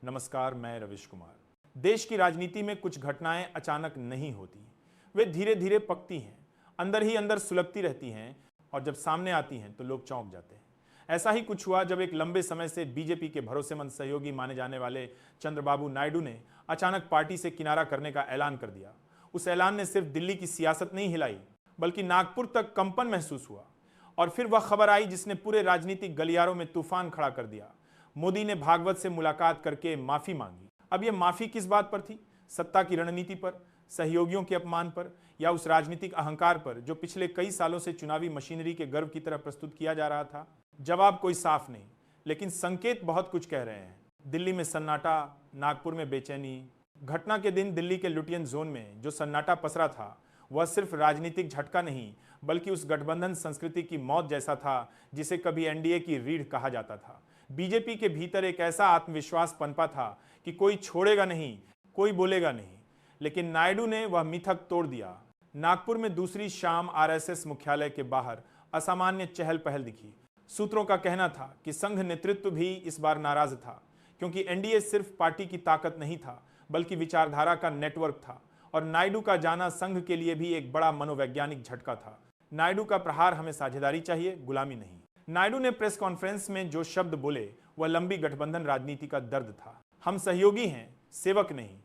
नमस्कार, मैं रविश कुमार। देश की राजनीति में कुछ घटनाएं अचानक नहीं होती, वे धीरे धीरे पकती हैं, अंदर ही अंदर सुलगती रहती हैं और जब सामने आती हैं तो लोग चौंक जाते हैं। ऐसा ही कुछ हुआ जब एक लंबे समय से बीजेपी के भरोसेमंद सहयोगी माने जाने वाले चंद्रबाबू नायडू ने अचानक पार्टी से किनारा करने का ऐलान कर दिया। उस ऐलान ने सिर्फ दिल्ली की सियासत नहीं हिलाई, बल्कि नागपुर तक कंपन महसूस हुआ। और फिर वह खबर आई जिसने पूरे राजनीतिक गलियारों में तूफान खड़ा कर दिया। मोदी ने भागवत से मुलाकात करके माफी मांगी। अब यह माफी किस बात पर थी? सत्ता की रणनीति पर, सहयोगियों के अपमान पर, या उस राजनीतिक अहंकार पर जो पिछले कई सालों से चुनावी मशीनरी के गर्व की तरह प्रस्तुत किया जा रहा था? जवाब कोई साफ नहीं, लेकिन संकेत बहुत कुछ कह रहे हैं। दिल्ली में सन्नाटा, नागपुर में बेचैनी। घटना के दिन दिल्ली के लुटियन जोन में जो सन्नाटा पसरा था वह सिर्फ राजनीतिक झटका नहीं, बल्कि उस गठबंधन संस्कृति की मौत जैसा था जिसे कभी एनडीए की रीढ़ कहा जाता था। बीजेपी के भीतर एक ऐसा आत्मविश्वास पनपा था कि कोई छोड़ेगा नहीं, कोई बोलेगा नहीं। लेकिन नायडू ने वह मिथक तोड़ दिया। नागपुर में दूसरी शाम आरएसएस मुख्यालय के बाहर असामान्य चहल पहल दिखी। सूत्रों का कहना था कि संघ नेतृत्व भी इस बार नाराज था, क्योंकि एनडीए सिर्फ पार्टी की ताकत नहीं था, बल्कि विचारधारा का नेटवर्क था। और नायडू का जाना संघ के लिए भी एक बड़ा मनोवैज्ञानिक झटका था। नायडू का प्रहार हमें साझेदारी चाहिए, गुलामी नहीं। नायडू ने प्रेस कॉन्फ्रेंस में जो शब्द बोले वह लंबी गठबंधन राजनीति का दर्द था। हम सहयोगी हैं, सेवक नहीं।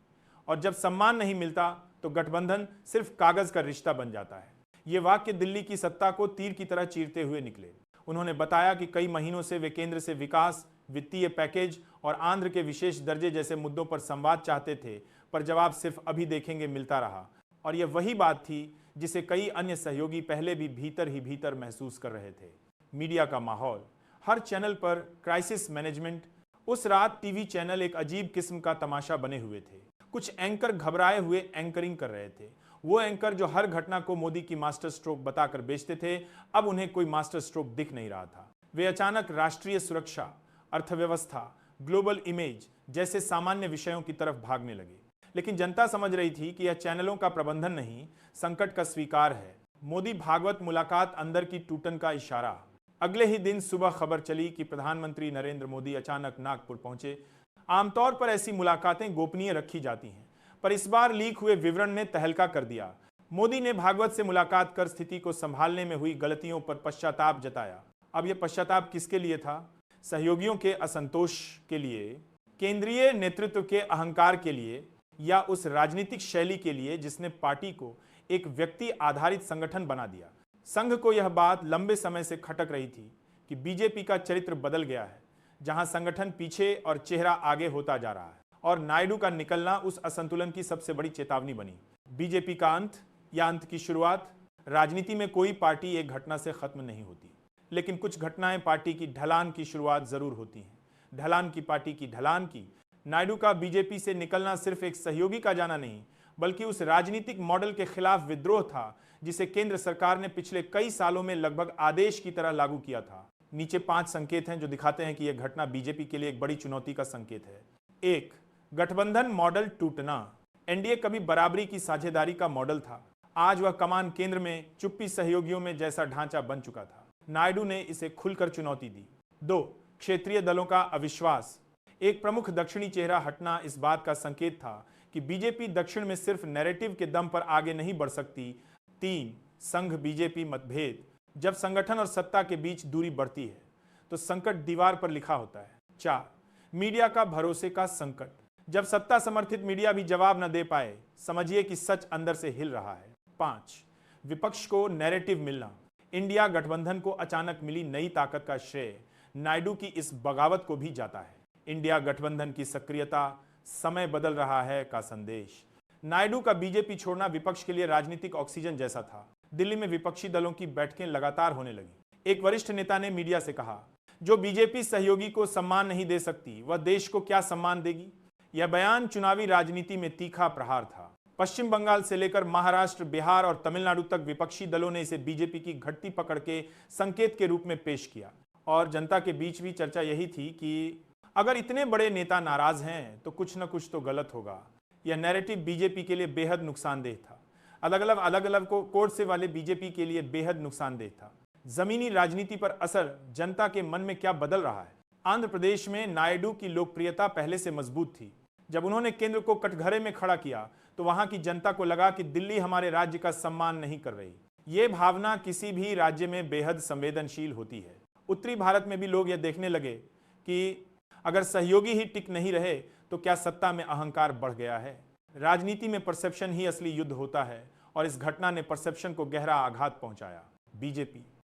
और जब सम्मान नहीं मिलता तो गठबंधन सिर्फ कागज का रिश्ता बन जाता है। ये वाक्य दिल्ली की सत्ता को तीर की तरह चीरते हुए निकले। उन्होंने बताया कि कई महीनों से वे केंद्र से विकास, वित्तीय पैकेज और आंध्र के विशेष दर्जे जैसे मुद्दों पर संवाद चाहते थे, पर जवाब सिर्फ अभी देखेंगे मिलता रहा। और यह वही बात थी जिसे कई अन्य सहयोगी पहले भी भीतर ही भीतर महसूस कर रहे थे। मीडिया का माहौल, हर चैनल पर क्राइसिस मैनेजमेंट। उस रात टीवी चैनल एक अजीब किस्म का तमाशा बने हुए थे। कुछ एंकर घबराए हुए एंकरिंग कर रहे थे। वो एंकर जो हर घटना को मोदी की मास्टर स्ट्रोक बताकर बेचते थे, अब उन्हें कोई मास्टर स्ट्रोक दिख नहीं रहा था। वे अचानक राष्ट्रीय सुरक्षा, अर्थव्यवस्था, ग्लोबल इमेज जैसे सामान्य विषयों की तरफ भागने लगे। लेकिन जनता समझ रही थी कि यह चैनलों का प्रबंधन नहीं, संकट का स्वीकार है। मोदी भागवत मुलाकात अंदर की टूटन का इशारा। अगले ही दिन सुबह खबर चली कि प्रधानमंत्री नरेंद्र मोदी अचानक नागपुर पहुंचे। आमतौर पर ऐसी मुलाकातें गोपनीय रखी जाती हैं, पर इस बार लीक हुए विवरण ने तहलका कर दिया। मोदी ने भागवत से मुलाकात कर स्थिति को संभालने में हुई गलतियों पर पश्चाताप जताया। अब यह पश्चाताप किसके लिए था? सहयोगियों के असंतोष के लिए, केंद्रीय नेतृत्व के अहंकार के लिए, या उस राजनीतिक शैली के लिए जिसने पार्टी को एक व्यक्ति आधारित संगठन बना दिया? संघ को यह बात लंबे समय से खटक रही थी कि बीजेपी का चरित्र बदल गया है, जहां संगठन पीछे और चेहरा आगे होता जा रहा है। और नायडू का निकलना उस असंतुलन की सबसे बड़ी चेतावनी बनी। बीजेपी का अंत या अंत की शुरुआत? राजनीति में कोई पार्टी एक घटना से खत्म नहीं होती, लेकिन कुछ घटनाएं पार्टी की ढलान की शुरुआत जरूर होती हैं। ढलान की पार्टी की ढलान की। नायडू का बीजेपी से निकलना सिर्फ एक सहयोगी का जाना नहीं, बल्कि उस राजनीतिक मॉडल के खिलाफ विद्रोह था जिसे केंद्र सरकार ने पिछले कई सालों में लगभग आदेश की तरह लागू किया था। नीचे 5 संकेत हैं जो दिखाते हैं कि यह घटना बीजेपी के लिए एक बड़ी चुनौती का संकेत है। 1. गठबंधन मॉडल टूटना। एनडीए कभी बराबरी की साझेदारी का मॉडल था। आज वह कमान केंद्र में, चुप्पी सहयोगियों में जैसा ढांचा बन चुका था। नायडू ने इसे खुलकर चुनौती दी। 2. क्षेत्रीय दलों का अविश्वास। एक प्रमुख दक्षिणी चेहरा हटना इस बात का संकेत था कि बीजेपी दक्षिण में सिर्फ नैरेटिव के दम पर आगे नहीं बढ़ सकती। 3. संघ बीजेपी मतभेद। जब संगठन और सत्ता के बीच दूरी बढ़ती है तो संकट दीवार पर लिखा होता है। 4. मीडिया का भरोसे का संकट। जब सत्ता समर्थित मीडिया भी जवाब न दे पाए, समझिए कि सच अंदर से हिल रहा है। 5. विपक्ष को नैरेटिव मिलना। इंडिया गठबंधन को अचानक मिली नई ताकत का श्रेय नायडू की इस बगावत को भी जाता है। इंडिया गठबंधन की सक्रियता, समय बदल रहा है का संदेश। नायडू का बीजेपी छोड़ना विपक्ष के लिए राजनीतिक ऑक्सीजन जैसा था। दिल्ली में विपक्षी दलों की बैठकें लगातार होने लगी। एक वरिष्ठ नेता ने मीडिया से कहा, जो बीजेपी सहयोगी को सम्मान नहीं दे सकती, वह देश को क्या सम्मान देगी? यह बयान चुनावी राजनीति में तीखा प्रहार था। पश्चिम बंगाल से लेकर महाराष्ट्र, बिहार और तमिलनाडु तक विपक्षी दलों ने इसे बीजेपी की घटती पकड़ के संकेत के रूप में पेश किया। और जनता के बीच भी चर्चा यही थी कि अगर इतने बड़े नेता नाराज हैं तो कुछ न कुछ तो गलत होगा। यह नैरेटिव बीजेपी के लिए बेहद नुकसानदेह था। अलग अलग कोड से वाले बीजेपी के लिए बेहद नुकसानदेह था। जमीनी राजनीति पर असर, जनता के मन में क्या बदल रहा है? आंध्र प्रदेश में नायडू की लोकप्रियता पहले से मजबूत थी। जब उन्होंने केंद्र को कटघरे में खड़ा किया तो वहां की जनता को लगा कि दिल्ली हमारे राज्य का सम्मान नहीं कर रही। ये भावना किसी भी राज्य में बेहद संवेदनशील होती है। उत्तरी भारत में भी लोग यह देखने लगे कि अगर सहयोगी ही टिक नहीं रहे तो क्या सत्ता में अहंकार बढ़ गया है। राजनीति में परसेप्शन ही असली युद्ध होता है और इस घटना ने परसेप्शन को गहरा आघात पहुंचाया। बीजेपी